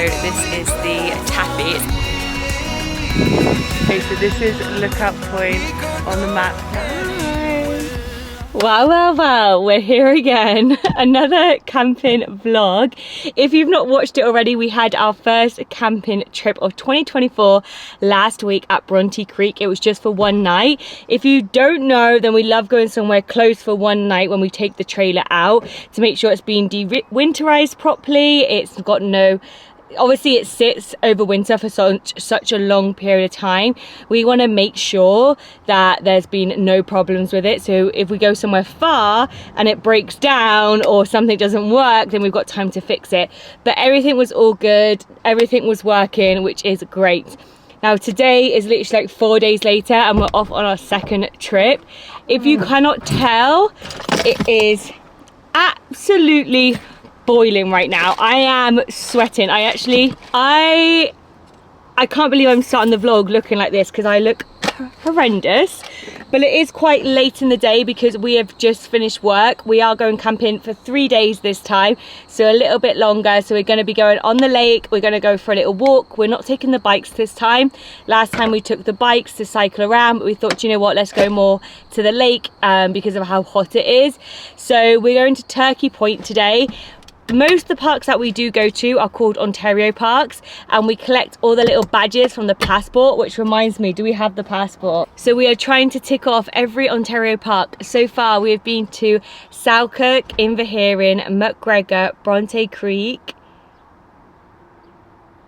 this is the taffy. Okay, so this is Lookout Point on the map. Wow, we're here again. Another camping vlog. If you've not watched it already, we had our first camping trip of 2024 last week at Bronte Creek. It was just for one night. If you don't know, then we love going somewhere close for one night when we take the trailer out to make sure it's been de-winterized properly. It's got no... Obviously it sits over winter for such a long period of time. We want to make sure that there's been no problems with it, so if we go somewhere far and it breaks down or something doesn't work, then we've got time to fix it. But everything was all good, everything was working, which is great. Now today is literally like 4 days later and we're off on our second trip. If you cannot tell, it is absolutely boiling right now. I am sweating. I can't believe I'm starting the vlog looking like this because I look horrendous, but it is quite late in the day because we have just finished work. We are going camping for 3 days this time, so a little bit longer. So we're going to be going on the lake, we're going to go for a little walk. We're not taking the bikes this time. Last time we took the bikes to cycle around, but we thought, you know what, let's go more to the lake because of how hot it is. So we're going to Turkey Point today. Most of the parks that we do go to are called Ontario parks, and we collect all the little badges from the passport, which reminds me, do we have the passport? So we are trying to tick off every Ontario park. So far we have been to Selkirk, Inverheeren, McGregor, Bronte Creek.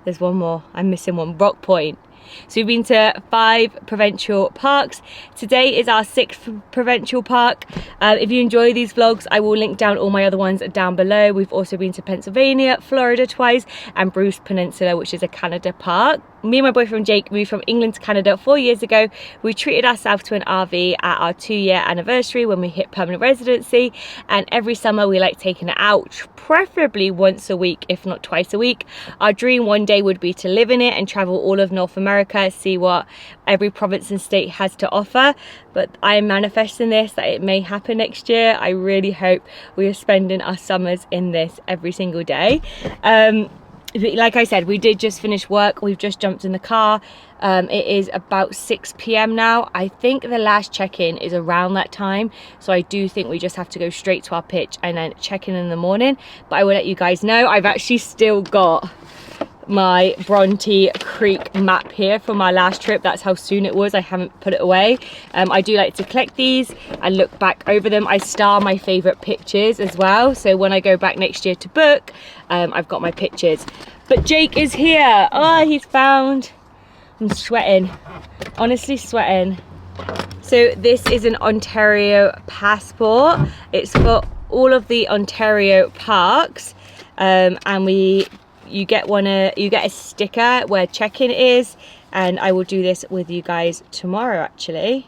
There's one more, I'm missing one, Rock Point. So we've been to 5 provincial parks. Today is our 6th provincial park. If you enjoy these vlogs, I will link down all my other ones down below. We've also been to Pennsylvania, Florida twice, and Bruce Peninsula, which is a Canada park. Me and my boyfriend Jake moved from England to Canada 4 years ago. We treated ourselves to an RV at our 2-year anniversary when we hit permanent residency, and every summer we like taking it out, preferably once a week, if not twice a week. Our dream one day would be to live in it and travel all of North America, see what every province and state has to offer. But I am manifesting this, that it may happen next year. I really hope we are spending our summers in this every single day. Like I said, we did just finish work. We've just jumped in the car. It is about 6 p.m. now. I think the last check-in is around that time, so I do think we just have to go straight to our pitch and then check in the morning. But I will let you guys know. I've actually still got my Bronte Creek map here from our last trip. That's how soon it was. I haven't put it away. I do like to collect these and look back over them. I star my favorite pictures as well, so when I go back next year to book, I've got my pictures. But Jake is here. Oh, he's found. I'm sweating, honestly sweating. So this is an Ontario passport. It's for all of the Ontario parks, and you get a sticker where check-in is, and I will do this with you guys tomorrow actually.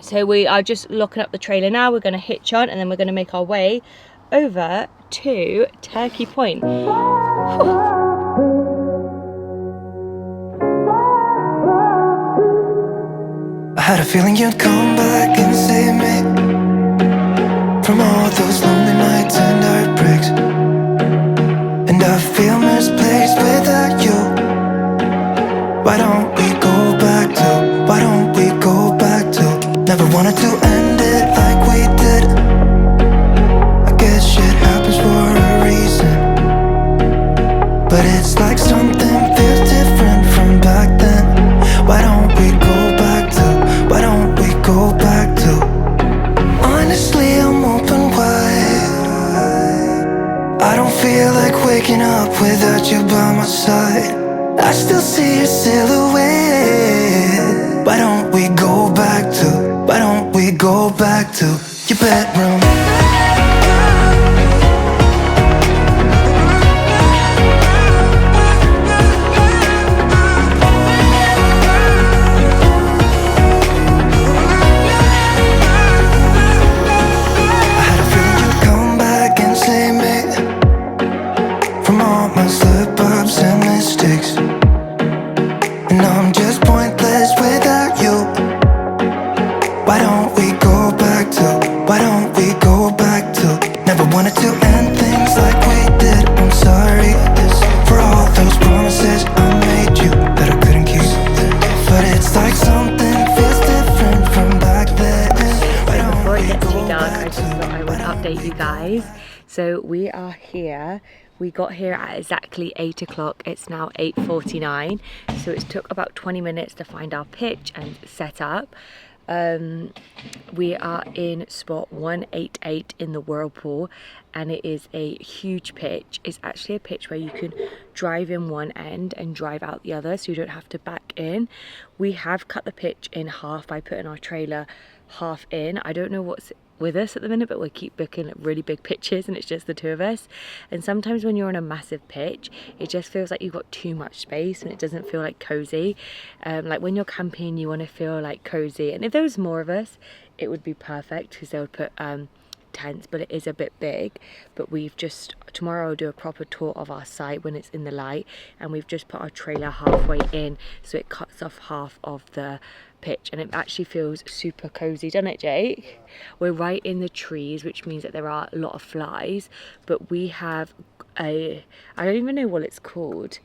So we are just locking up the trailer now. We're going to hitch on and then we're going to make our way over to Turkey Point. I had a feeling you'd come back and save me from all those lonely nights and heartbreaks. And I feel misplaced without you. Why don't we go back to, why don't we go back to? Never wanted to end it like we did. I guess shit happens for a reason, but it's like something feels different from back then. Why don't we go back to, why don't we go back to? Honestly, I'm open wide. I don't feel like waking up without you by my side. I still see your silhouette. Why don't we go back to, why don't we go back to your bedroom? Why don't we go back to, why don't we go back? update you guys. So we are here. We got here at exactly 8 o'clock. It's now 8:49. So it took about 20 minutes to find our pitch and set up. We are in spot 188 in the whirlpool, and it is a huge pitch. It's actually a pitch where you can drive in one end and drive out the other, so you don't have to back in. We have cut the pitch in half by putting our trailer half in. I don't know what's with us at the minute, but we keep booking really big pitches and it's just the two of us. And sometimes when you're on a massive pitch, it just feels like you've got too much space and it doesn't feel like cozy. Like when you're camping, you want to feel like cozy, and if there was more of us, it would be perfect because they would put tents, but it is a bit big. But we've just, tomorrow I'll do a proper tour of our site when it's in the light, and we've just put our trailer halfway in so it cuts off half of the pitch, and it actually feels super cozy, doesn't it, Jake? We're right in the trees, which means that there are a lot of flies, but we have I don't even know what it's called,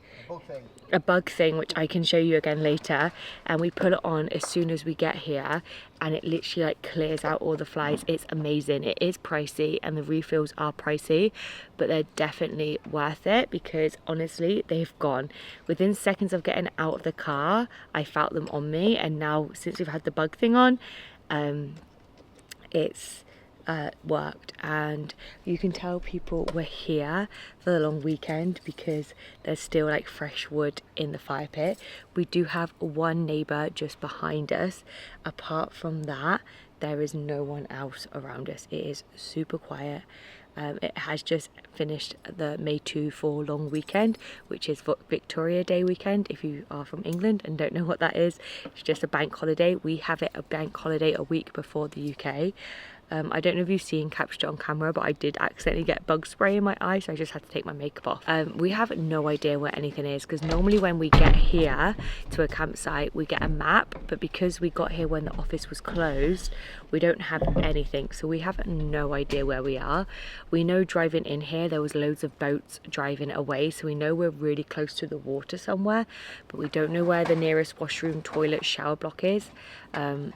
a bug thing, which I can show you again later, and we put it on as soon as we get here, and it literally like clears out all the flies. It's amazing. It is pricey and the refills are pricey, but they're definitely worth it because honestly they've gone within seconds of getting out of the car. I felt them on me, and now since we've had the bug thing on, it's worked, and you can tell people we're here for the long weekend because there's still like fresh wood in the fire pit. We do have one neighbour just behind us. Apart from that, there is no one else around us. It is super quiet. It has just finished the May 2 for long weekend, which is Victoria Day weekend. If you are from England and don't know what that is, it's just a bank holiday. We have it a bank holiday a week before the UK. I don't know if you've seen captured on camera, but I did accidentally get bug spray in my eye, so I just had to take my makeup off. We have no idea where anything is because normally when we get here to a campsite we get a map, but because we got here when the office was closed, we don't have anything, so we have no idea where we are. We know driving in here there was loads of boats driving away, so we know we're really close to the water somewhere, but we don't know where the nearest washroom, toilet, shower block is.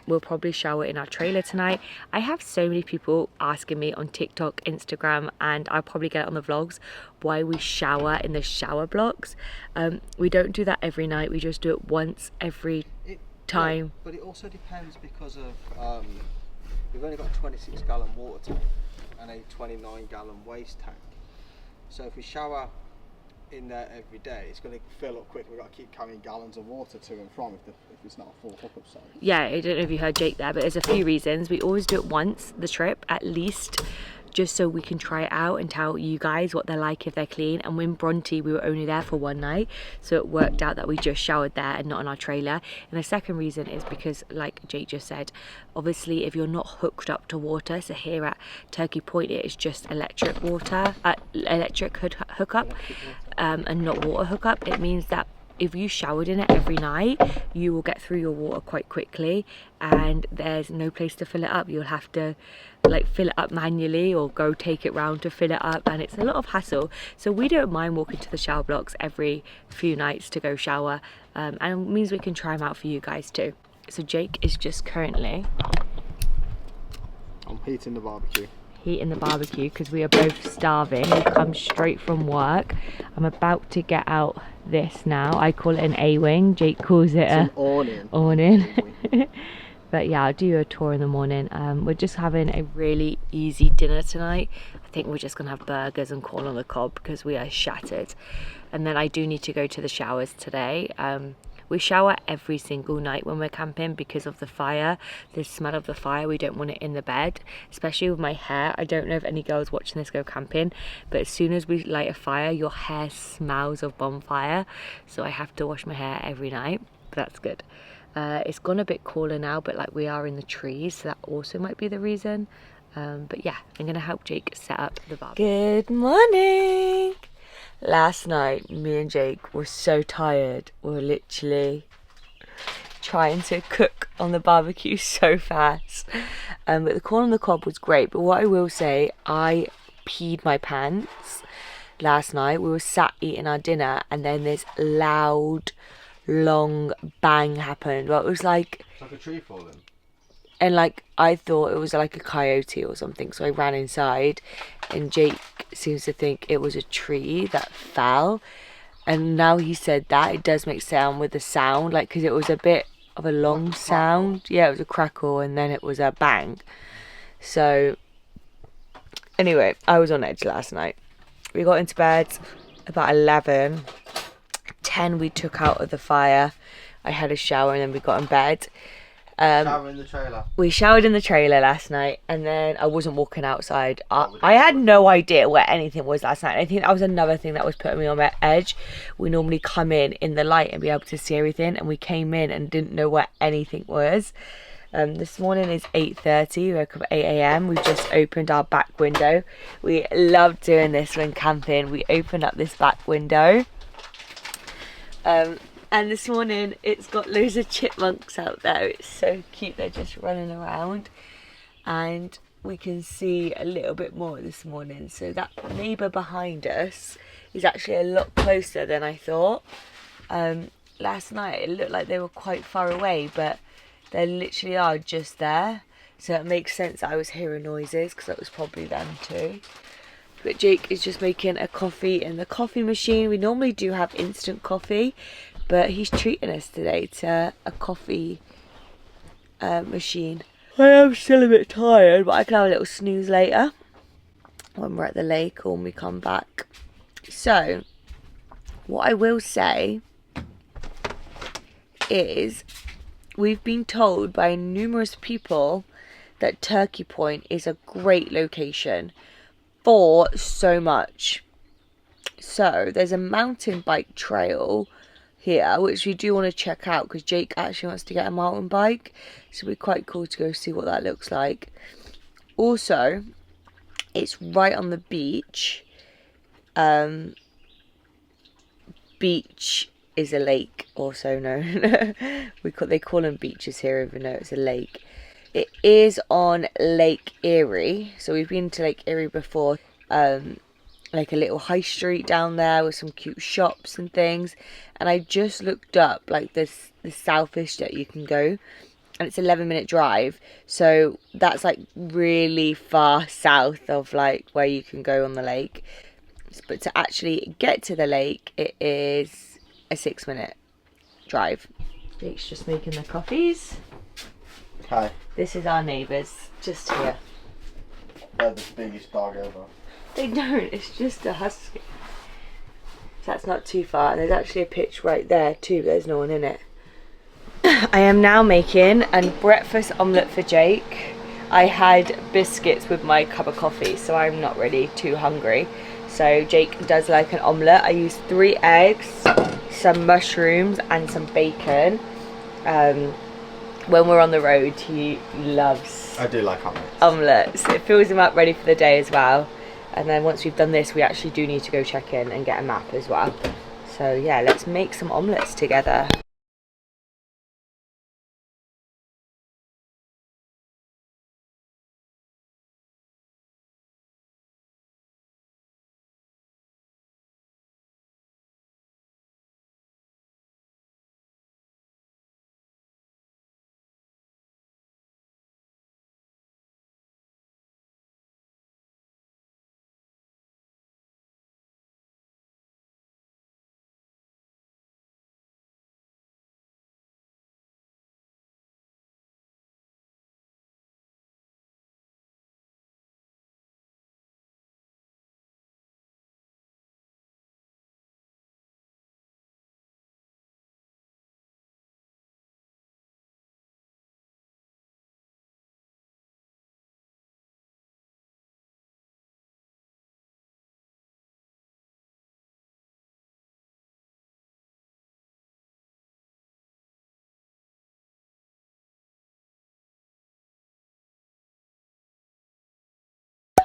We'll probably shower in our trailer tonight. I have so many people asking me on TikTok, Instagram, and I'll probably get it on the vlogs, why we shower in the shower blocks. We don't do that every night, we just do it once every time. Yeah, but it also depends because of we've only got a 26-gallon water tank and a 29-gallon waste tank, so if we shower in there every day, it's going to fill up quick. We've got to keep carrying gallons of water to and from if it's not a full hookup site. Yeah, I don't know if you heard Jake there, but there's a few reasons. We always do it once the trip at least, just so we can try it out and tell you guys what they're like if they're clean. And when Bronte, we were only there for one night, so it worked out that we just showered there and not in our trailer. And the second reason is because, like Jake just said, obviously if you're not hooked up to water, so here at Turkey Point it is just electric water, electric hookup, and not water hookup. It means that if you showered in it every night, you will get through your water quite quickly, and there's no place to fill it up. You'll have to like fill it up manually or go take it round to fill it up, and it's a lot of hassle. So we don't mind walking to the shower blocks every few nights to go shower, and it means we can try them out for you guys too. So Jake is just currently heating the barbecue because we are both starving. We've come straight from work. I'm about to get out this now. I call it an A-wing. Jake calls it an awning. But yeah, I'll do you a tour in the morning. We're just having a really easy dinner tonight. I think we're just gonna have burgers and corn on the cob because we are shattered. And then I do need to go to the showers today. We shower every single night when we're camping because of the fire, the smell of the fire. We don't want it in the bed, especially with my hair. I don't know if any girls watching this go camping, but as soon as we light a fire, your hair smells of bonfire. So I have to wash my hair every night, but that's good. It's gone a bit cooler now, but like we are in the trees, so that also might be the reason. But yeah, I'm gonna help Jake set up the barbecue. Good morning. Last night, me and Jake were so tired. We were literally trying to cook on the barbecue so fast. But the corn on the cob was great. But what I will say, I peed my pants last night. We were sat eating our dinner, and then this loud, long bang happened. Well, it was like... It's like a tree falling. and like I thought it was like a coyote or something, so I ran inside, and Jake seems to think it was a tree that fell. And now he said that, it does make sound with the sound, like, because it was a bit of a long Like a sound. Yeah, it was a crackle and then it was a bang. So anyway, I was on edge last night. We got into bed about 11. 10 we took out of the fire. I had a shower and then we got in bed. Shower in the trailer. We showered in the trailer last night, and then I wasn't walking outside. I had no idea where anything was last night. I think that was another thing that was putting me on my edge. We normally come in the light and be able to see everything, and we came in and didn't know where anything was. This morning is 8:30. We woke up at 8 a.m. We've just opened our back window. We love doing this when camping. We open up this back window. And this morning it's got loads of chipmunks out there. It's so cute, they're just running around. And we can see a little bit more this morning. So that neighbour behind us is actually a lot closer than I thought. Last night it looked like they were quite far away, but they literally are just there. So it makes sense that I was hearing noises, because that was probably them too. But Jake is just making a coffee in the coffee machine. We normally do have instant coffee, but he's treating us today to a coffee machine. I am still a bit tired, but I can have a little snooze later when we're at the lake or when we come back. So, what I will say is we've been told by numerous people that Turkey Point is a great location for so much. So there's a mountain bike trail here which we do want to check out, because Jake actually wants to get a mountain bike, so it'd be quite cool to go see what that looks like. Also, it's right on the beach. Beach is a lake, also known. They call them beaches here, even though it's a lake. It is on Lake Erie, so we've been to Lake Erie before. Like a little high street down there with some cute shops and things. And I just looked up like the southish that you can go, and it's 11-minute drive. So that's like really far south of like where you can go on the lake. But to actually get to the lake, it is a 6-minute drive. Jake's just making the coffees. Hi. This is our neighbours, just here. They're the biggest dog ever. They don't, it's just a husky. So that's not too far. And there's actually a pitch right there too, but there's no one in it. I am now making a breakfast omelette for Jake. I had biscuits with my cup of coffee, so I'm not really too hungry. So Jake does like an omelette. I use 3 eggs, some mushrooms and some bacon. When we're on the road, he loves I do like omelettes. It fills him up ready for the day as well. And then once we've done this, we actually do need to go check in and get a map as well. So yeah, let's make some omelettes together.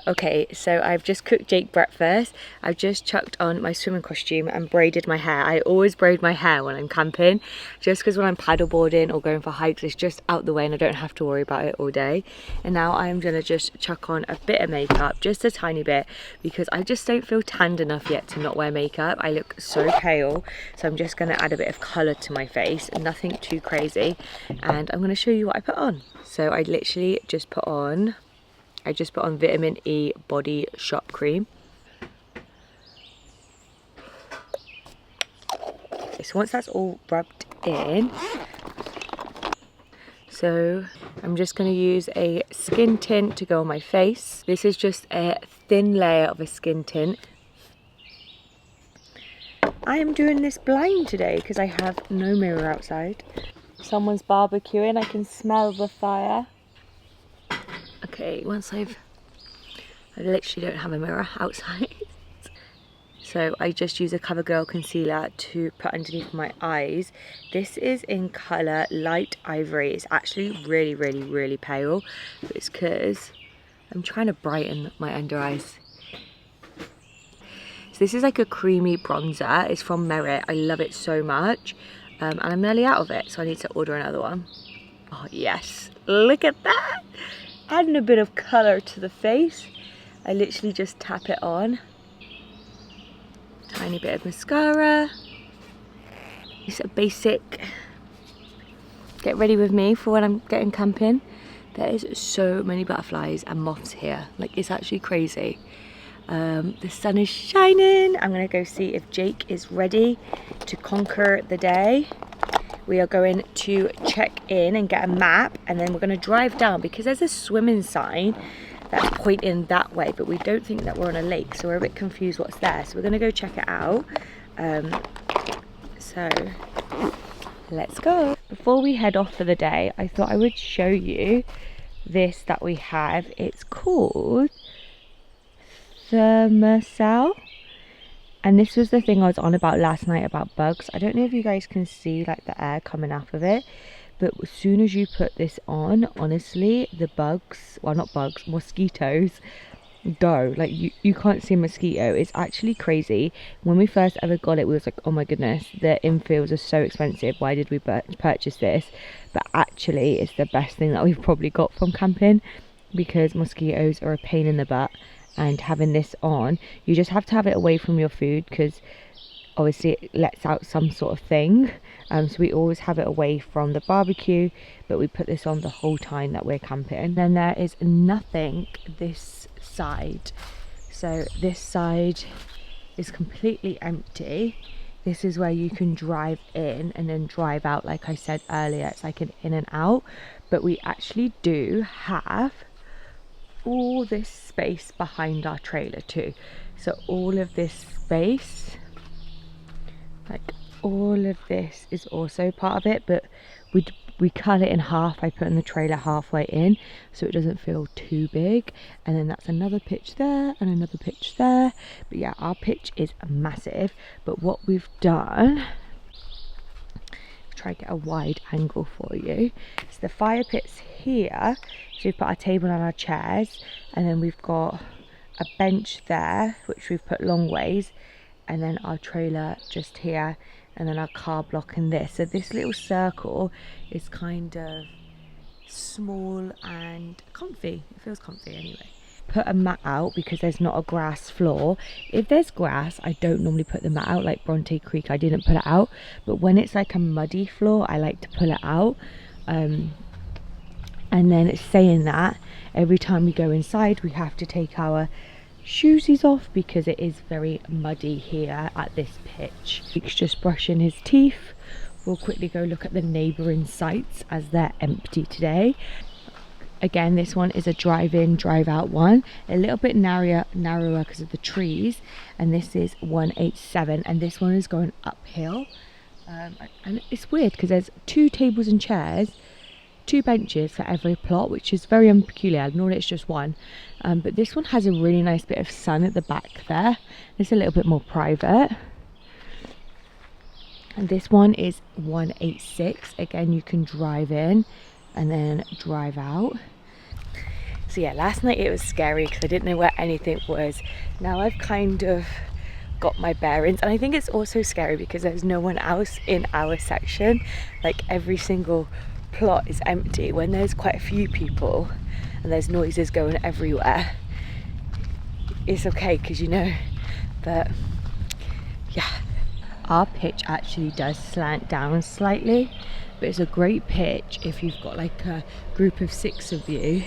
Okay, so I've just cooked Jake breakfast. I've just chucked on my swimming costume and braided my hair. I always braid my hair when I'm camping, just because when I'm paddleboarding or going for hikes, it's just out the way and I don't have to worry about it all day. And now I'm gonna just chuck on a bit of makeup, just a tiny bit, because I just don't feel tanned enough yet to not wear makeup. I look so pale, so I'm just gonna add a bit of colour to my face, nothing too crazy. And I'm gonna show you what I put on. So I literally just put on vitamin E body shop cream. Okay, so once that's all rubbed in, so I'm just going to use a skin tint to go on my face. This is just a thin layer of a skin tint. I am doing this blind today because I have no mirror outside. Someone's barbecuing, I can smell the fire. Okay, I literally don't have a mirror outside. So I just use a CoverGirl concealer to put underneath my eyes. This is in colour Light Ivory. It's actually really, really, really pale, but it's because I'm trying to brighten my under eyes. So this is like a creamy bronzer. It's from Merit. I love it so much. And I'm nearly out of it, so I need to order another one. Oh yes, look at that. Adding a bit of colour to the face. I literally just tap it on. Tiny bit of mascara. It's a basic get ready with me for when I'm getting camping. There is so many butterflies and moths here. Like, it's actually crazy. The sun is shining. I'm gonna go see if Jake is ready to conquer the day. We are going to check in and get a map, and then we're gonna drive down because there's a swimming sign that's pointing that way, but we don't think that we're on a lake, so we're a bit confused what's there. So we're gonna go check it out. So let's go. Before we head off for the day, I thought I would show you this that we have. It's called Provincial, and this was the thing I was on about last night about bugs. I don't know if you guys can see like the air coming off of it, but as soon as you put this on, honestly, the bugs, well, not bugs, mosquitoes go. Like, you can't see a mosquito. It's actually crazy. When we first ever got it, we was like, oh my goodness, the infills are so expensive, why did we purchase this? But actually it's the best thing that we've probably got from camping, because mosquitoes are a pain in the butt. And having this on, you just have to have it away from your food, because obviously it lets out some sort of thing. So we always have it away from the barbecue, but we put this on the whole time that we're camping. And then there is nothing this side. So this side is completely empty. This is where you can drive in and then drive out. Like I said earlier, it's like an in and out, but we actually do have all this space behind our trailer too. So all of this space, like all of this is also part of it, but we cut it in half. I put in the trailer halfway in so it doesn't feel too big. And then that's another pitch there and another pitch there. But yeah, our pitch is massive. But what we've done, try to get a wide angle for you, so the fire pit's here. So we've put our table and our chairs, and then we've got a bench there which we've put long ways, and then our trailer just here, and then our car block in this. So this little circle is kind of small and comfy. It feels comfy anyway. Put a mat out because there's not a grass floor. If there's grass, I don't normally put the mat out. Like Bronte Creek, I didn't put it out, but when it's like a muddy floor, I like to pull it out. And then it's saying that every time we go inside, we have to take our shoesies off because it is very muddy here at this pitch. He's just brushing his teeth. We'll quickly go look at the neighbouring sites as they're empty today. Again, this one is a drive-in, drive-out one, a little bit narrower because of the trees, and this is 187, and this one is going uphill. And it's weird because there's 2 tables and chairs, 2 benches for every plot, which is very unpeculiar. Normally it's just one, but this one has a really nice bit of sun at the back there. It's a little bit more private. And this one is 186. Again, you can drive in and then drive out. So yeah, last night it was scary because I didn't know where anything was. Now I've kind of got my bearings, and I think it's also scary because there's no one else in our section. Like every single plot is empty. When there's quite a few people and there's noises going everywhere, it's okay because you know. But yeah, our pitch actually does slant down slightly, but it's a great pitch if you've got like a group of 6 of you.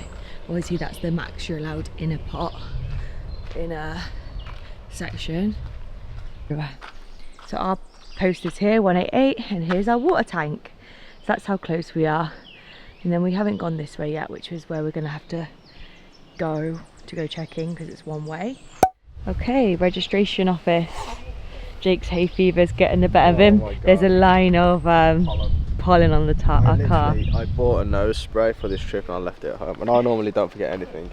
Obviously that's the max you're allowed in a pot, in a section. So our post is here, 188, and here's our water tank. So that's how close we are. And then we haven't gone this way yet, which is where we're gonna have to go check in because it's one way. Okay, registration office. Jake's hay fever's getting the better of him. There's a line of pollen on the our car. I bought a nose spray for this trip and I left it at home, and I normally don't forget anything.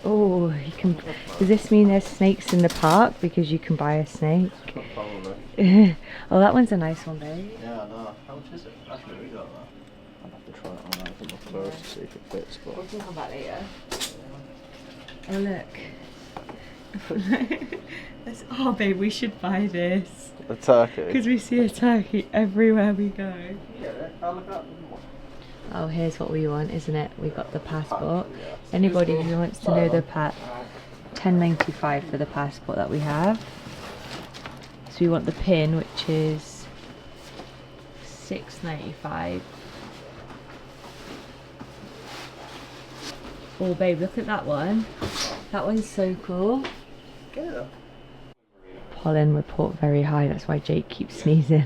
Oh, you can. Does this mean there's snakes in the park because you can buy a snake? Probably. Oh, that one's a nice one, babe. Yeah, I know. How much is it? That's really good. I'll have to try it on out my clothes to see if it fits. But We can come back later. Oh look. Oh babe, we should buy this. a turkey. Because we see a turkey everywhere we go. I'll look up. Oh, here's what we want, isn't it? We got the passport. Yeah. Anybody who wants to know the £10.95 for the passport that we have. So we want the pin, which is £6.95. Oh babe, look at that one. That one's so cool. Yeah. Pollen report very high, that's why Jake keeps sneezing.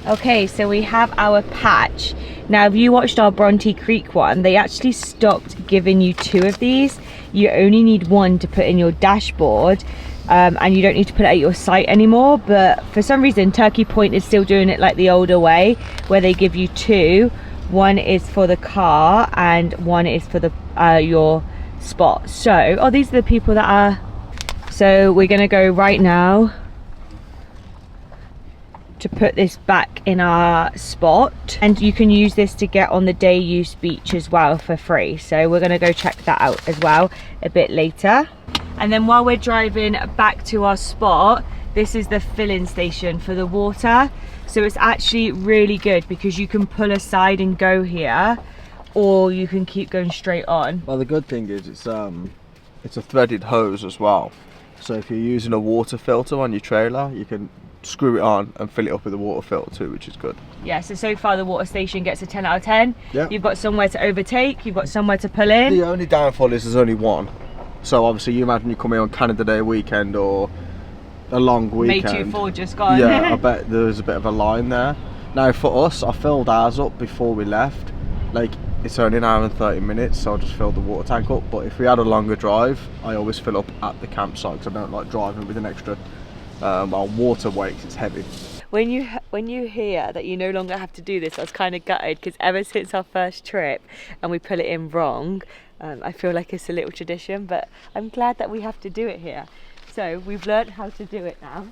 Okay, so we have our patch. Now, if you watched our Bronte Creek one, they actually stopped giving you 2 of these. You only need 1 to put in your dashboard, and you don't need to put it at your site anymore. But for some reason, Turkey Point is still doing it like the older way, where they give you 2. 1 is for the car, and 1 is for the your spot. So, oh, these are the people that are. So we're gonna go right now to put this back in our spot, and you can use this to get on the day use beach as well for free. So we're gonna go check that out as well a bit later. And then while we're driving back to our spot, this is the filling station for the water. So it's actually really good because you can pull aside and go here, or you can keep going straight on. Well, the good thing is it's a threaded hose as well. So if you're using a water filter on your trailer, you can screw it on and fill it up with a water filter too, which is good. Yeah, so far the water station gets a 10 out of 10. Yeah. You've got somewhere to overtake, you've got somewhere to pull in. The only downfall is there's only one. So obviously you imagine you come in on Canada Day weekend or a long weekend. May 24 just gone. Yeah, I bet there's a bit of a line there. Now for us, I filled ours up before we left. Like, it's only an hour and 30 minutes, so I just filled the water tank up. But if we had a longer drive, I always fill up at the campsite because I don't like driving with an extra water weight. It's heavy. When you hear that you no longer have to do this, I was kind of gutted because ever since our first trip and we put it in wrong, I feel like it's a little tradition, but I'm glad that we have to do it here. So we've learned how to do it now.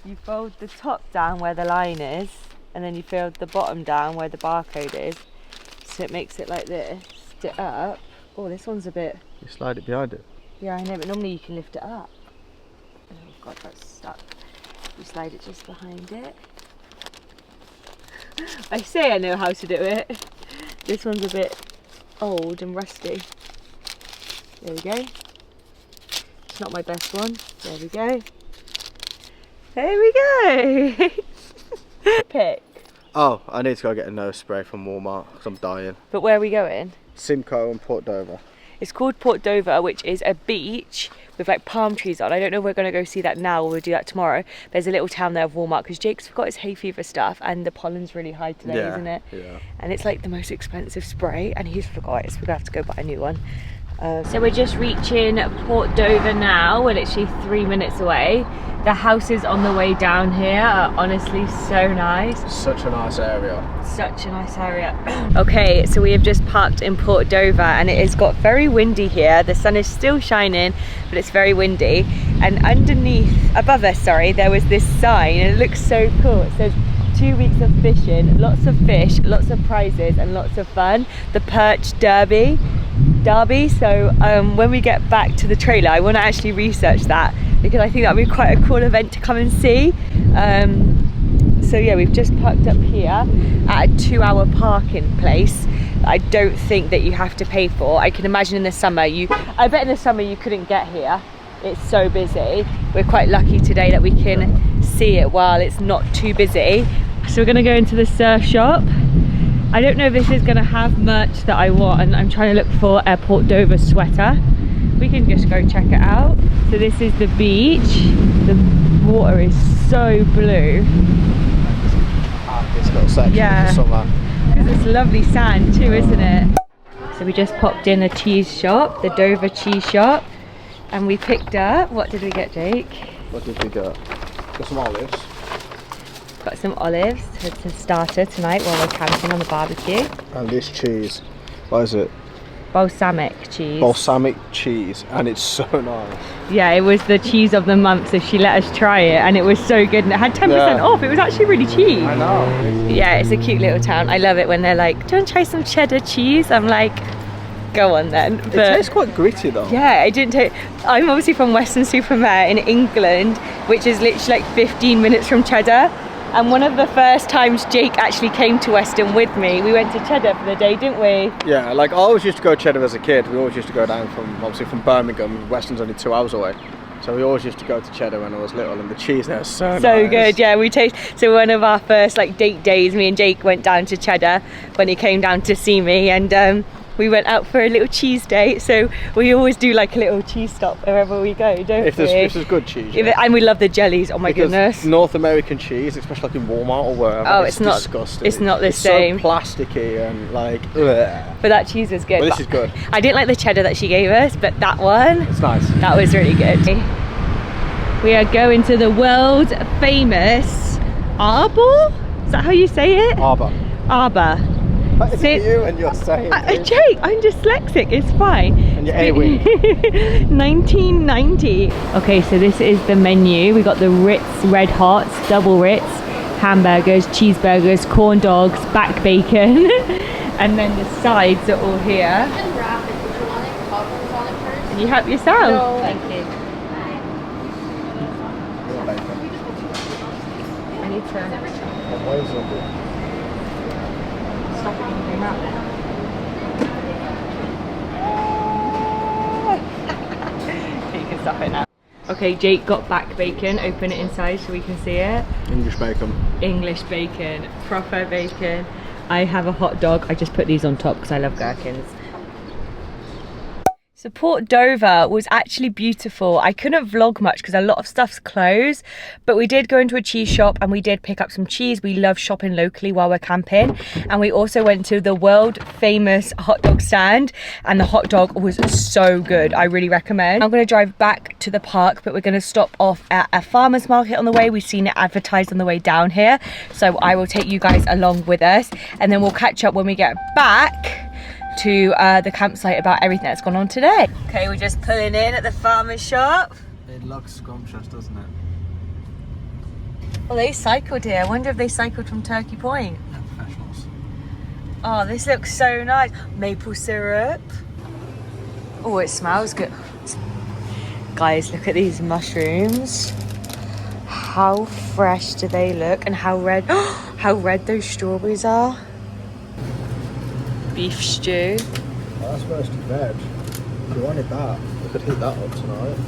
You fold the top down where the line is, and then you fold the bottom down where the barcode is. So it makes it like this. Lift it up. Oh, this one's a bit. You slide it behind it. Yeah, I know, but normally you can lift it up. Oh god, that's stuck. You slide it just behind it. I say I know how to do it. This one's a bit old and rusty. There we go. It's not my best one. There we go. There we go. Pick. Oh, I need to go get a nose spray from Walmart because I'm dying. But where are we going? Simcoe and Port Dover. It's called Port Dover, which is a beach with like palm trees on. I don't know if we're going to go see that now or we'll do that tomorrow. There's a little town there of Walmart because Jake's got his hay fever stuff and the pollen's really high today, isn't it? Yeah. And it's like the most expensive spray and he's forgot it, so we're going to have to go buy a new one. So we're just reaching Port Dover now. We're literally 3 minutes away. The houses on the way down here are honestly so nice. Such a nice area. Such a nice area. Okay, so we have just parked in Port Dover and it has got very windy here. The sun is still shining, but it's very windy. And above us, there was this sign and it looks so cool. It says 2 weeks of fishing, lots of fish, lots of prizes and lots of fun. The Perch Derby. Derby. So when we get back to the trailer, I want to actually research that, because I think that would be quite a cool event to come and see. So yeah, we've just parked up here at a 2-hour parking place. I don't think that you have to pay for. I can imagine in the summer, I bet in the summer you couldn't get here. It's so busy. We're quite lucky today that we can see it while it's not too busy. So we're gonna go into the surf shop. I don't know if this is gonna have merch that I want, and I'm trying to look for a Port Dover sweater. We can just go check it out. So this is the beach. The water is so blue. This little section in the summer. Because it's lovely sand too, isn't it? So we just popped in a cheese shop, the Dover cheese shop, and we picked up, what did we get, Jake? What did we get? Got some olives. Got some olives to starter tonight while we're camping on the barbecue. And this cheese, what is it? Balsamic cheese. Balsamic cheese, and it's so nice. Yeah, it was the cheese of the month, so she let us try it, and it was so good, and it had 10% off. It was actually really cheap. I know. Yeah, it's a cute little town. I love it when they're like, do you want to try some cheddar cheese? I'm like, go on then. But it tastes quite gritty though. Yeah, I didn't take. I'm obviously from Weston-Super-Mare in England, which is literally like 15 minutes from Cheddar. And one of the first times Jake actually came to Weston with me, we went to Cheddar for the day, didn't we? Yeah, like I always used to go to Cheddar as a kid. We always used to go down obviously from Birmingham. Weston's only 2 hours away. So we always used to go to Cheddar when I was little, and the cheese there is so nice. Good, yeah. So one of our first like date days, me and Jake went down to Cheddar when he came down to see me, and we went out for a little cheese date. So we always do like a little cheese stop wherever we go, don't we? If there's good cheese. And we love the jellies, oh my goodness. North American cheese, especially like in Walmart or wherever, oh, it's not disgusting. It's not the same. So plasticky and like, ugh. But that cheese was good. Well, this is good. I didn't like the cheddar that she gave us, but that one, it's nice. That was really good. We are going to the world famous Arbor? Is that how you say it? Arbor. Arbor. That is you and you're saying Jake, I'm dyslexic, it's fine. And you're A-wing. 1990. Okay, so this is the menu. We got the Ritz Red Hots, double Ritz, hamburgers, cheeseburgers, corn dogs, back bacon. And then the sides are all here. And wrap it. Did you want it? Toppings on it first? Can you help yourself? No. Thank you. I need to stop eating that. You can stop it now. Okay, Jake got back bacon. Open it inside so we can see it. English bacon. English bacon, proper bacon. I have a hot dog. I just put these on top because I love gherkins. So Port Dover was actually beautiful. I couldn't vlog much because a lot of stuff's closed, but we did go into a cheese shop and we did pick up some cheese. We love shopping locally while we're camping. And we also went to the world famous hot dog stand, and the hot dog was so good. I really recommend. I'm gonna drive back to the park, but we're gonna stop off at a farmer's market on the way. We've seen it advertised on the way down here. So I will take you guys along with us, and then we'll catch up when we get back to the campsite about everything that's gone on today. Okay, we're just pulling in at the farmer's shop. It looks scrumptious, doesn't it? Well, they cycled here. I wonder if they cycled from Turkey Point. They're professionals. Oh, this looks so nice. Maple syrup. Oh, it smells good. Guys, look at these mushrooms. How fresh do they look, and how red, how red those strawberries are. Beef stew. That's roasted veg. If you wanted that, we could heat that up tonight.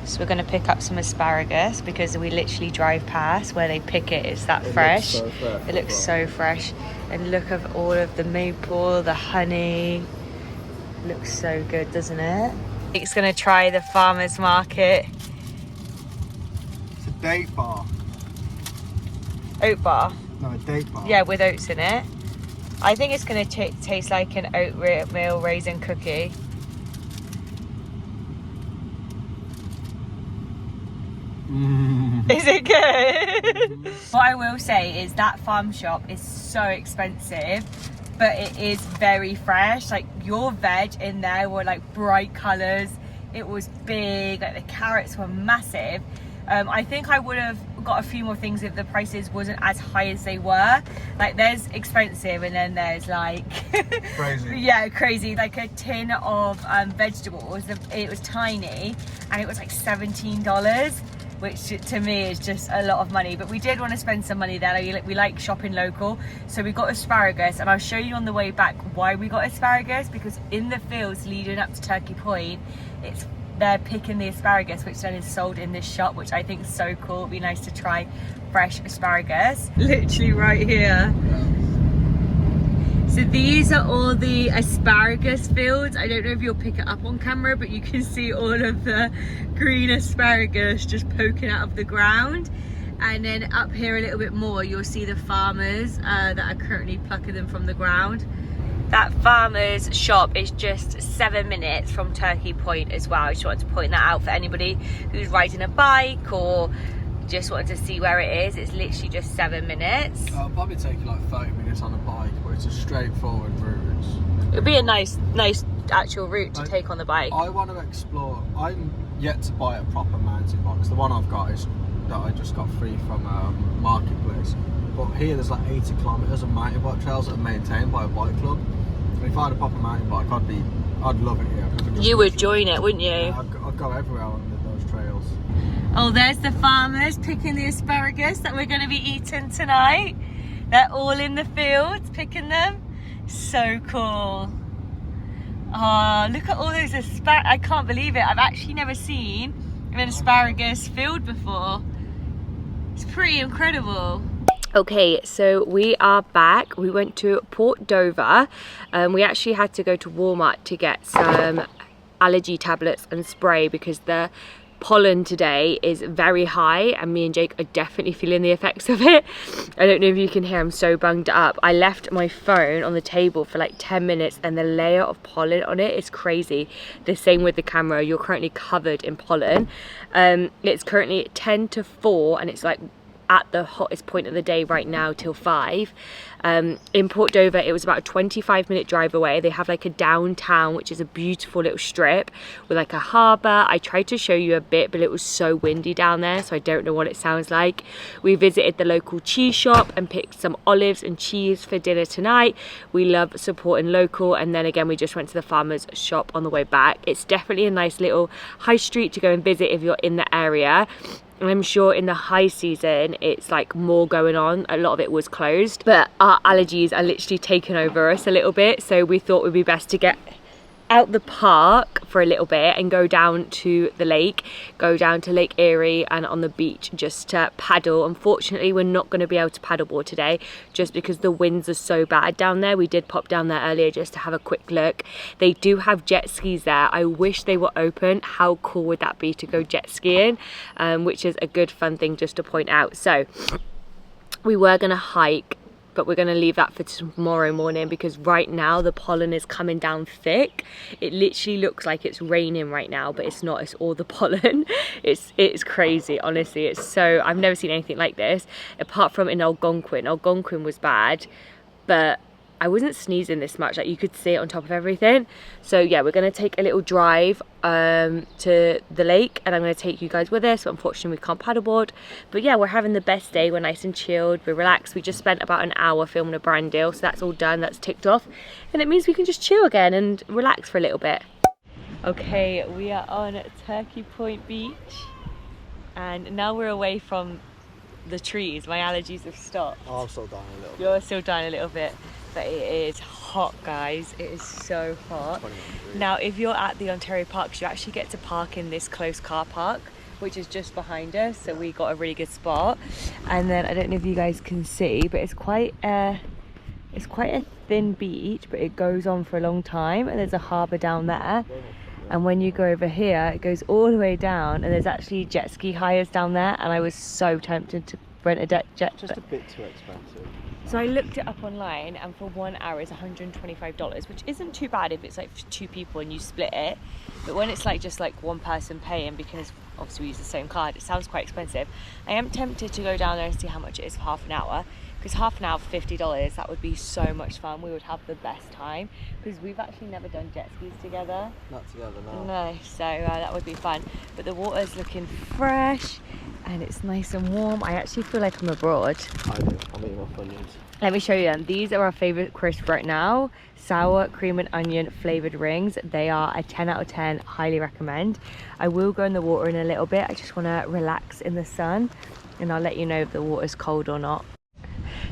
So we're going to pick up some asparagus because we literally drive past where they pick it. It's that fresh. Looks so fresh. It looks so fresh. And look at all of the maple, the honey. Looks so good, doesn't it? It's going to try the farmer's market. It's a date bar. Oat bar. No, a date bar. Yeah, with oats in it. I think it's going to taste like an oatmeal raisin cookie. Is it good? What I will say is that farm shop is so expensive, but it is very fresh. Like your veg in there were like bright colours. It was big, like the carrots were massive. I think I would have got a few more things if the prices wasn't as high as they were. Like there's expensive and then there's like Crazy. Yeah, crazy. Like a tin of vegetables, it was tiny and it was like $17, which to me is just a lot of money. But we did want to spend some money there. We like shopping local, so we got asparagus, and I'll show you on the way back why we got asparagus, because in the fields leading up to Turkey Point, they're picking the asparagus, which then is sold in this shop, which I think is so cool. It'd be nice to try fresh asparagus. Literally right here. So these are all the asparagus fields. I don't know if you'll pick it up on camera, but you can see all of the green asparagus just poking out of the ground. And then up here a little bit more, you'll see the farmers that are currently plucking them from the ground. That farmer's shop is just 7 minutes from Turkey Point as well. I just wanted to point that out for anybody who's riding a bike or just wanted to see where it is. It's literally just 7 minutes. It'll probably take you like 30 minutes on a bike, but it's a straightforward route. It'd be a nice actual route to take on the bike. I want to explore. I'm yet to buy a proper mountain bike. The one I've got is that I just got free from Marketplace. But here there's like 80 kilometres of mountain bike trails that are maintained by a bike club. And if I had a proper mountain bike, I'd love it here. You would join it, wouldn't you? Yeah, I'd go everywhere on those trails. Oh, there's the farmers picking the asparagus that we're going to be eating tonight. They're all in the fields picking them. So cool. Oh, look at all those asparagus. I can't believe it. I've actually never seen an asparagus field before. It's pretty incredible. Okay, so we are back. We went to Port Dover. We actually had to go to Walmart to get some allergy tablets and spray because the pollen today is very high and me and Jake are definitely feeling the effects of it. I don't know if you can hear, I'm so bunged up. I left my phone on the table for like 10 minutes and the layer of pollen on it is crazy. The same with the camera, you're currently covered in pollen. It's currently 10 to 4 and it's like at the hottest point of the day right now till 5. In Port Dover, it was about a 25-minute drive away. They have like a downtown, which is a beautiful little strip with like a harbour. I tried to show you a bit, but it was so windy down there, so I don't know what it sounds like. We visited the local cheese shop and picked some olives and cheese for dinner tonight. We love supporting local, and then again, we just went to the farmer's shop on the way back. It's definitely a nice little high street to go and visit if you're in the area. And I'm sure in the high season, it's like more going on. A lot of it was closed, but our allergies are literally taking over us a little bit. So we thought it would be best to get out the park for a little bit and go down to the lake, go down to Lake Erie and on the beach just to paddle. Unfortunately, we're not going to be able to paddleboard today just because the winds are so bad down there. We did pop down there earlier just to have a quick look. They do have jet skis there. I wish they were open. How cool would that be to go jet skiing? Which is a good fun thing just to point out. So we were going to hike, but we're going to leave that for tomorrow morning because right now the pollen is coming down thick. It literally looks like it's raining right now, but it's not. It's all the pollen. It's crazy, honestly. It's so, I've never seen anything like this apart from in Algonquin. Algonquin was bad, but I wasn't sneezing this much. Like you could see it on top of everything. So yeah, we're going to take a little drive to the lake and I'm going to take you guys with us. But unfortunately we can't paddleboard. But yeah, we're having the best day. We're nice and chilled. We're relaxed. We just spent about an hour filming a brand deal. So that's all done. That's ticked off. And it means we can just chill again and relax for a little bit. Okay, we are on Turkey Point Beach. And now we're away from the trees. My allergies have stopped. Oh, I'm still dying a little bit. You're still dying a little bit. But it is hot, guys. It is so hot. Now, if you're at the Ontario Parks, you actually get to park in this close car park, which is just behind us. So we got a really good spot. And then I don't know if you guys can see, but it's quite a thin beach, but it goes on for a long time. And there's a harbour down there. And when you go over here, it goes all the way down. And there's actually jet ski hires down there. And I was so tempted to rent a jet. Just a bit too expensive. So I looked it up online and for 1 hour it's $125, which isn't too bad if it's like for 2 people and you split it. But when it's like just like one person paying, because obviously we use the same card, it sounds quite expensive. I am tempted to go down there and see how much it is for half an hour. Because half an hour for $50, that would be so much fun. We would have the best time because we've actually never done jet skis together. Not together, no. No, so that would be fun. But the water's looking fresh and it's nice and warm. I actually feel like I'm abroad. I do. I'm eating my onions. Let me show you them. These are our favorite crisps right now. Sour cream and onion flavored rings. They are a 10 out of 10. Highly recommend. I will go in the water in a little bit. I just want to relax in the sun and I'll let you know if the water's cold or not.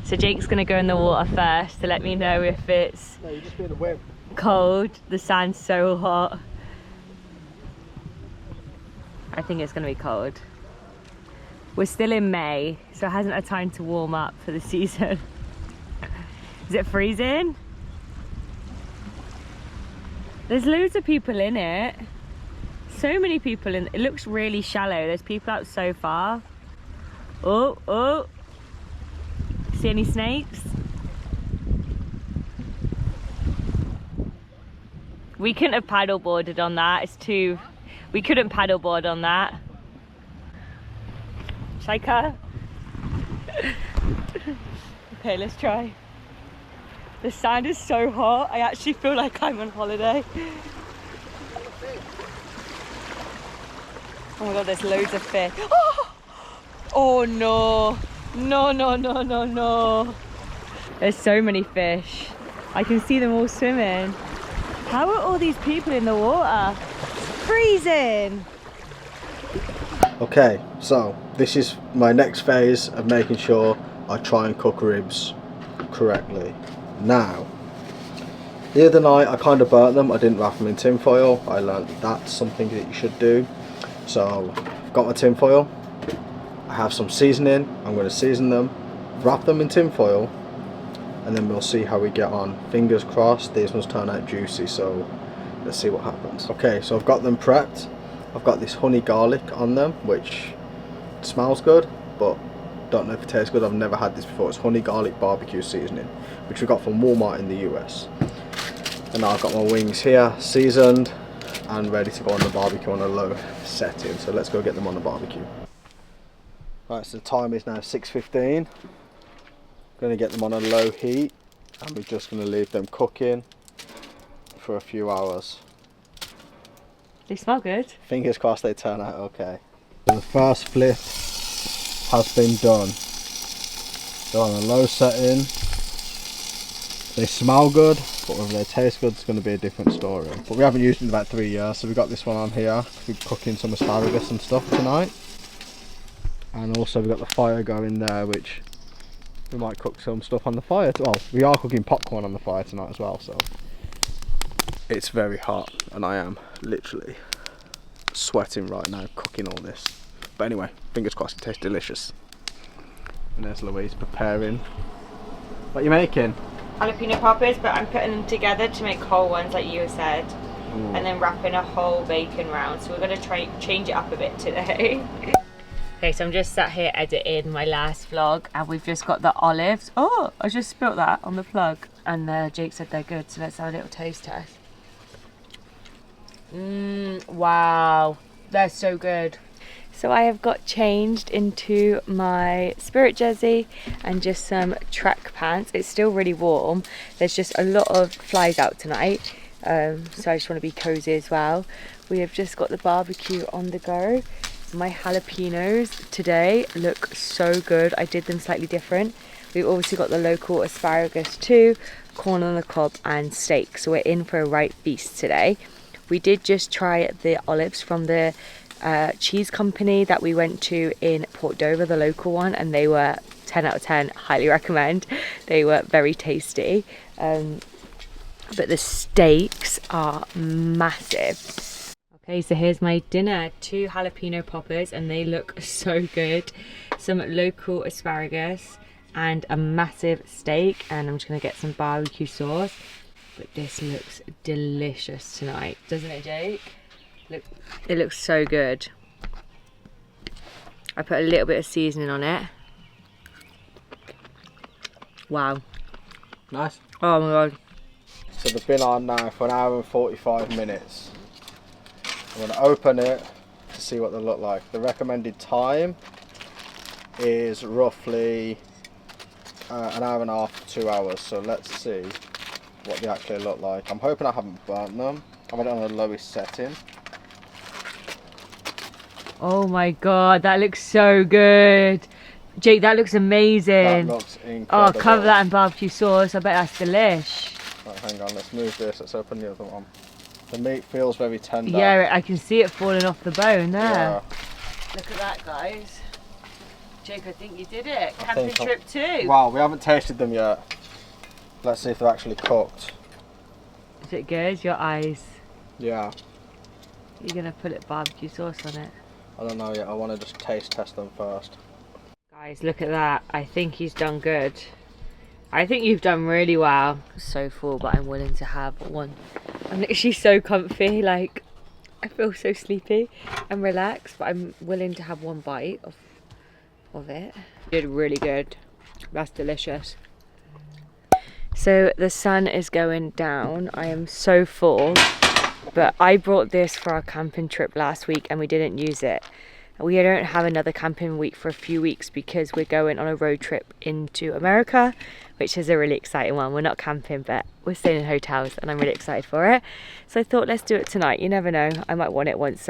So Jake's gonna go in the water first to let me know if it's No, you're just being a wimp. cold. The sand's so hot. I think it's gonna be cold. We're still in May, so it hasn't had time to warm up for the season. Is it freezing? There's loads of people in it. So many people in it. It looks really shallow. There's people out so far. Oh, oh. See any snakes? We couldn't have paddleboarded on that. It's too... We couldn't paddleboard on that. Shaika? Okay, let's try. The sand is so hot. I actually feel like I'm on holiday. Oh my god, there's loads of fish. Oh no. No, no, no, no, no. There's so many fish. I can see them all swimming. How are all these people in the water? It's freezing. Okay, so this is my next phase of making sure I try and cook ribs correctly. Now, the other night I kind of burnt them. I didn't wrap them in tin foil. I learned that's something that you should do. So I've got my tin foil. I have some seasoning. I'm going to season them, wrap them in tin foil, and then we'll see how we get on. Fingers crossed these ones turn out juicy, so let's see what happens. Okay, so I've got them prepped. I've got this honey garlic on them, which smells good, but don't know if it tastes good. I've never had this before. It's honey garlic barbecue seasoning, which we got from Walmart in the US. And now I've got my wings here, seasoned and ready to go on the barbecue on a low setting. So let's go get them on the barbecue. Right, so the time is now 6:15. Going to get them on a low heat, and we're just going to leave them cooking for a few hours. They smell good. Fingers crossed they turn out okay. So the first flip has been done. They're on a low setting. They smell good, but whether they taste good is going to be a different story. But we haven't used it in about 3 years, so we've got this one on here. We're cooking some asparagus and stuff tonight. And also we've got the fire going there, which we might cook some stuff on the fire. Well, we are cooking popcorn on the fire tonight as well, so. It's very hot, and I am literally sweating right now cooking all this. But anyway, fingers crossed it tastes delicious. And there's Louise preparing. What are you making? Jalapeno poppers, but I'm putting them together to make whole ones like you said. And then wrapping a whole bacon round. So we're going to try change it up a bit today. Okay, so I'm just sat here editing my last vlog and we've just got the olives. Oh, I just spilt that on the plug. And Jake said they're good, so let's have a little taste test. Wow, they're so good. So I have got changed into my Spirit jersey and just some track pants. It's still really warm. There's just a lot of flies out tonight. So I just want to be cozy as well. We have just got the barbecue on the go. My jalapenos today look so good. I did them slightly different. We've obviously got the local asparagus too, corn on the cob and steak. So we're in for a right feast today. We did just try the olives from the cheese company that we went to in Port Dover, the local one, and they were 10 out of 10, highly recommend. They were very tasty. But the steaks are massive. Okay, so here's my dinner. 2 jalapeno poppers and they look so good. Some local asparagus and a massive steak, and I'm just gonna get some barbecue sauce. But this looks delicious tonight, doesn't it, Jake? Look, it looks so good. I put a little bit of seasoning on it. Wow. Nice. Oh my god. So they've been on now for 1 hour and 45 minutes. I'm going to open it to see what they look like. The recommended time is roughly an hour and a half, 2 hours. So let's see what they actually look like. I'm hoping I haven't burnt them. I've had it on the lowest setting. Oh my god, that looks so good. Jake, that looks amazing. That looks incredible. Oh, cover that in barbecue sauce. I bet that's delish. Right, hang on, let's move this. Let's open the other one. The meat feels very tender. Yeah, I can see it falling off the bone there. Yeah. Look at that, guys. Jake, I think you did it. Camping trip 2. Wow, we haven't tasted them yet. Let's see if they're actually cooked. Is it good? Your eyes. Yeah. You're gonna put barbecue sauce on it. I don't know yet. I want to just taste test them first. Guys, look at that. I think he's done good. I think you've done really well. So full, but I'm willing to have one. I'm literally so comfy, like I feel so sleepy and relaxed, but I'm willing to have one bite of it. Did really good. That's delicious. So the sun is going down. I am so full, but I brought this for our camping trip last week and we didn't use it. We don't have another camping week for a few weeks because we're going on a road trip into America, which is a really exciting one. We're not camping, but we're staying in hotels and I'm really excited for it. So I thought, let's do it tonight. You never know, I might want it once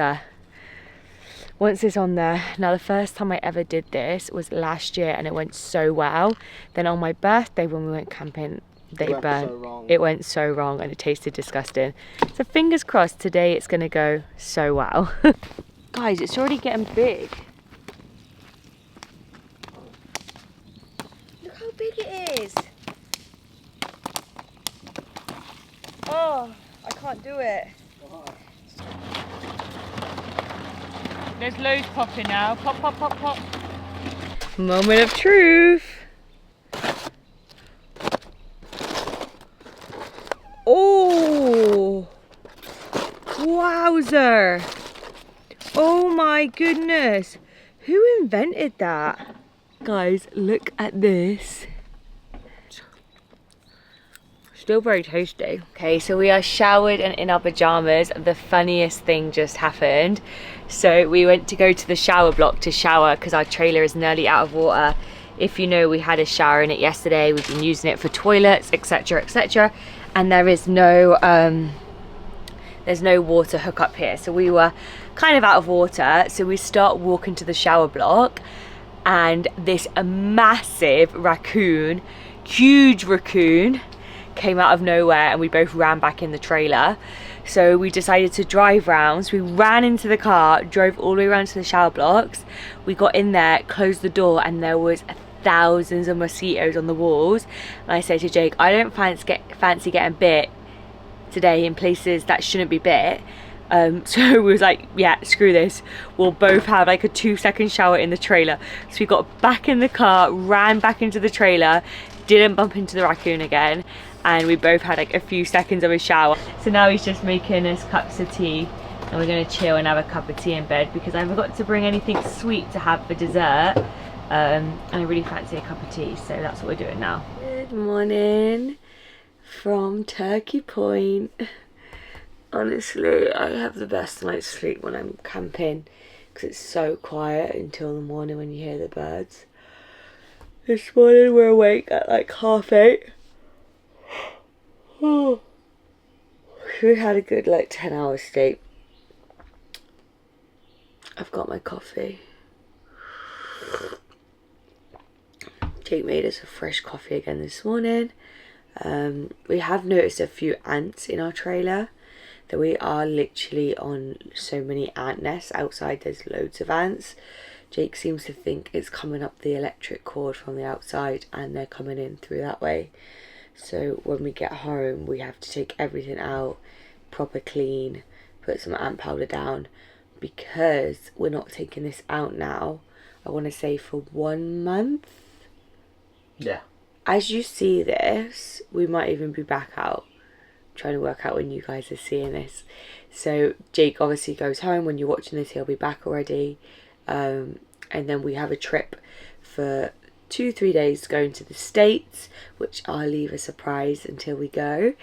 it's on there. Now, the first time I ever did this was last year and it went so well. Then on my birthday when we went camping, it went so wrong and it tasted disgusting. So fingers crossed today it's gonna go so well. Guys, it's already getting big. Look how big it is. Oh, I can't do it. There's loads popping now. Pop, pop, pop, pop. Moment of truth. Oh, wowzer. Oh my goodness, who invented that? Guys, look at this. Still very tasty. Okay, so we are showered and in our pajamas. The funniest thing just happened. So we went to go to the shower block to shower because our trailer is nearly out of water. If you know, we had a shower in it yesterday. We've been using it for toilets, etc, etc, and there's no water hookup here, so we were kind of out of water. So we start walking to the shower block and this massive raccoon, huge raccoon, came out of nowhere and we both ran back in the trailer. So we decided to drive round. So we ran into the car, drove all the way around to the shower blocks. We got in there, closed the door, and there was thousands of mosquitoes on the walls. And I said to Jake, I don't fancy getting bit today in places that shouldn't be bit. So we was like, yeah, screw this, we'll both have like a 2-second shower in the trailer. So we got back in the car, ran back into the trailer, didn't bump into the raccoon again, and we both had like a few seconds of a shower. So now he's just making us cups of tea and we're gonna chill and have a cup of tea in bed because I forgot to bring anything sweet to have for dessert, and I really fancy a cup of tea, so that's what we're doing now. Good morning from Turkey Point. Honestly, I have the best night's sleep when I'm camping because it's so quiet until the morning when you hear the birds. This morning we're awake at like 8:30. Oh. We had a good like 10 hours sleep. I've got my coffee. Jake made us a fresh coffee again this morning. We have noticed a few ants in our trailer. That we are literally on so many ant nests outside. There's loads of ants. Jake seems to think it's coming up the electric cord from the outside and they're coming in through that way. So when we get home we have to take everything out, proper clean, put some ant powder down, because we're not taking this out now, I want to say for 1 month. Yeah. As you see this, we might even be back out. Trying to work out when you guys are seeing this. So Jake obviously goes home. When you're watching this, he'll be back already, and then we have a trip for 2-3 days going to the States, which I'll leave a surprise until we go.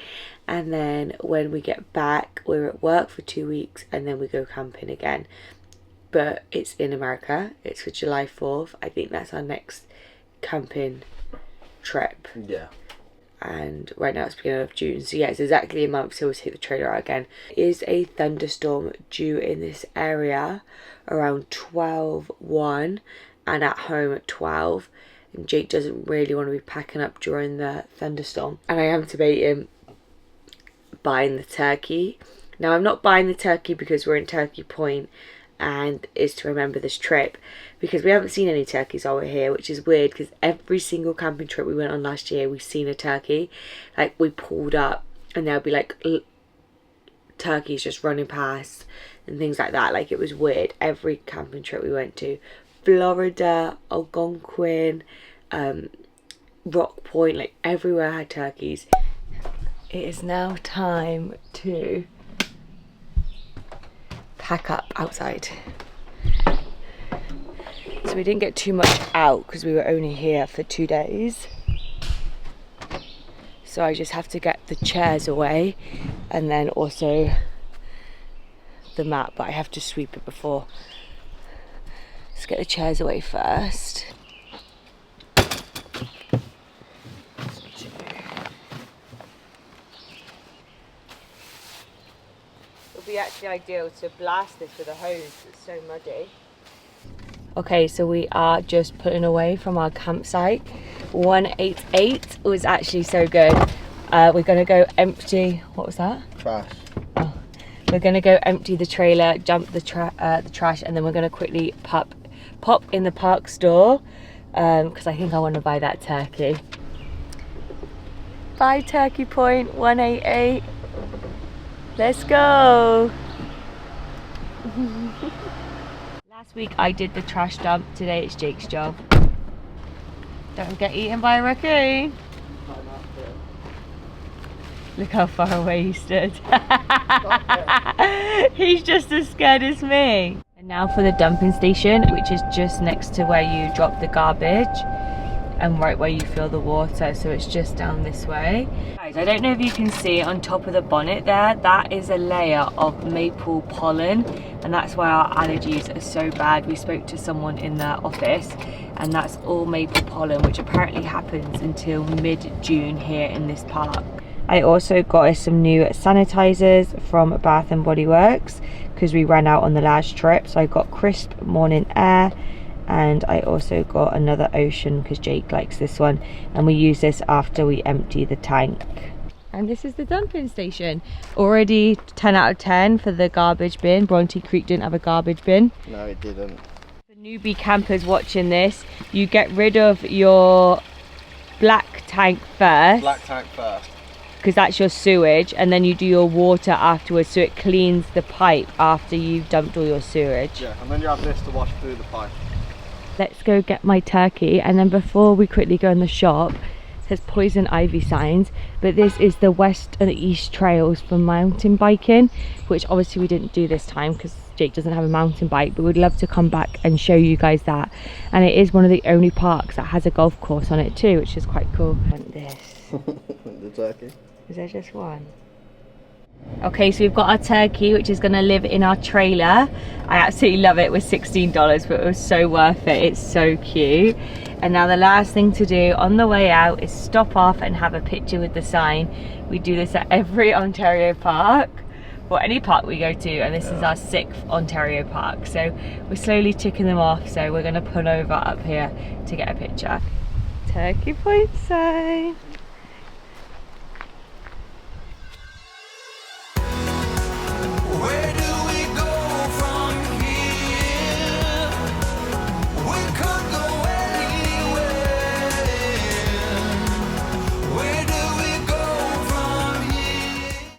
And then when we get back, we're at work for 2 weeks and then we go camping again, but it's in America. It's for July 4th. I think that's our next camping trip. Yeah. And right now it's beginning of June, so yeah, it's exactly a month till we take the trailer out again. Is a thunderstorm due in this area around 12:01 and at home at 12, and Jake doesn't really want to be packing up during the thunderstorm, and I am debating buying the turkey. Now I'm not buying the turkey because we're in Turkey Point and is to remember this trip, because we haven't seen any turkeys while we're here, which is weird because every single camping trip we went on last year we've seen a turkey. Like, we pulled up and there'll be like turkeys just running past and things like that. Like, it was weird. Every camping trip we went to, Florida, Algonquin, Rock Point, like everywhere had turkeys. It is now time to pack up outside. So we didn't get too much out because we were only here for 2 days. So I just have to get the chairs away and then also the mat, but I have to sweep it before. Let's get the chairs away first. It'll be actually ideal to blast this with a hose, it's so muddy. Okay, so we are just putting away from our campsite. 188 was actually so good. We're gonna go empty, what was that? Trash. Oh. We're gonna go empty the trailer, dump the trash, and then we're gonna quickly pop in the park store, because I think I want to buy that turkey. Bye Turkey Point, 188. Let's go. Last week I did the trash dump, today it's Jake's job. Don't get eaten by a raccoon. Look how far away he stood. He's just as scared as me. And now for the dumping station, which is just next to where you drop the garbage and right where you fill the water, so it's just down this way. Guys, I don't know if you can see on top of the bonnet there, that is a layer of maple pollen, and that's why our allergies are so bad. We spoke to someone in the office and that's all maple pollen, which apparently happens until mid-June here in this park. I also got us some new sanitizers from Bath and Body Works because we ran out on the last trip, so I got Crisp Morning Air, and I also got another Ocean because Jake likes this one, and we use this after we empty the tank. And this is the dumping station. Already 10 out of 10 for the garbage bin. Bronte Creek didn't have a garbage bin. No, it didn't. The newbie campers watching this, you get rid of your black tank first. Black tank first. Because that's your sewage, and then you do your water afterwards, so it cleans the pipe after you've dumped all your sewage. Yeah, and then you have this to wash through the pipe. Let's go get my turkey, and then before we quickly go in the shop, it says poison ivy signs, but this is the west and the east trails for mountain biking, which obviously we didn't do this time because Jake doesn't have a mountain bike, but we'd love to come back and show you guys that. And it is one of the only parks that has a golf course on it too, which is quite cool. And this. The turkey. Is there just one? Okay, so we've got our turkey, which is going to live in our trailer. I absolutely love it. It was $16, but it was so worth it. It's so cute. And now the last thing to do on the way out is stop off and have a picture with the sign. We do this at every Ontario park, or any park we go to, and this is our 6th Ontario park. So we're slowly ticking them off, so we're going to pull over up here to get a picture. Turkey Point sign.